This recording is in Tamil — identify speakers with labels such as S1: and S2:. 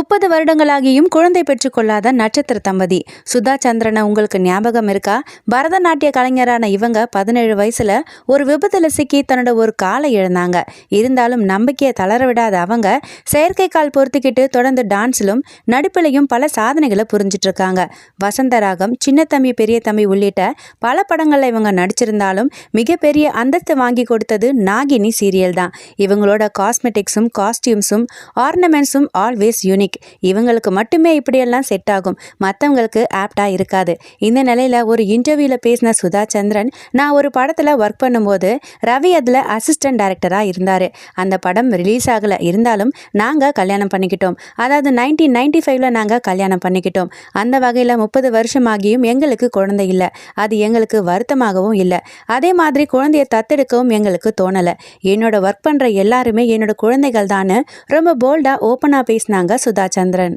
S1: 30 வருடங்களாகியும் குழந்தை பெற்றுக்கொள்ளாத நட்சத்திர தம்பதி சுதா சந்திரனை உங்களுக்கு ஞாபகம் இருக்கா? பரதநாட்டிய கலைஞரான இவங்க 17 வயசுல ஒரு விபத்துல சிக்கி தன்னோட ஒரு காலை இழந்தாங்க. இருந்தாலும் நம்பிக்கையை தளர விடாத அவங்க செயற்கை கால் பொறுத்துக்கிட்டு தொடர்ந்து டான்ஸிலும் நடிப்பிலையும் பல சாதனைகளை புரிஞ்சிட்டு இருக்காங்க. வசந்தராகம், சின்ன தம்பி பெரிய தம்பி உள்ளிட்ட பல படங்கள்ல இவங்க நடிச்சிருந்தாலும் மிகப்பெரிய அந்தஸ்து வாங்கி கொடுத்தது நாகினி சீரியல் தான். இவங்களோட காஸ்மெட்டிக்ஸும் காஸ்டியூம்ஸும் ஆர்னமெண்ட்ஸும் ஆல்வேஸ் யூனிக். இவங்களுக்கு மட்டுமே இப்படியெல்லாம் செட் ஆகும், மற்றவங்களுக்கு ஆப்டா இருக்காது. இந்த நிலையில ஒரு இன்டர்வியூல பேசின சுதா சந்திரன், நான் ஒரு படத்துல ஒர்க் பண்ணும்போது ரவி அதுல அசிஸ்டன்ட் டைரக்டரா இருந்தாரு. அந்த படம் ரிலீஸ் ஆகல, இருந்தாலும் நாங்க கல்யாணம் பண்ணிக்கிட்டோம். அதாவது 1995ல நாங்க கல்யாணம் பண்ணிக்கிட்டோம். அந்த வகையில 30 வருஷமாகியும் எங்களுக்கு குழந்தை இல்லை. அது எங்களுக்கு வருத்தமாகவும் இல்லை. அதே மாதிரி குழந்தைய தத்தெடுக்கவும் எங்களுக்கு தோணல. என்னோட ஒர்க் பண்ற எல்லாருமே என்னோட குழந்தைகள் தான் ரொம்ப போல்டா ஓப்பனா பேசினாங்க சுதா சந்திரன்.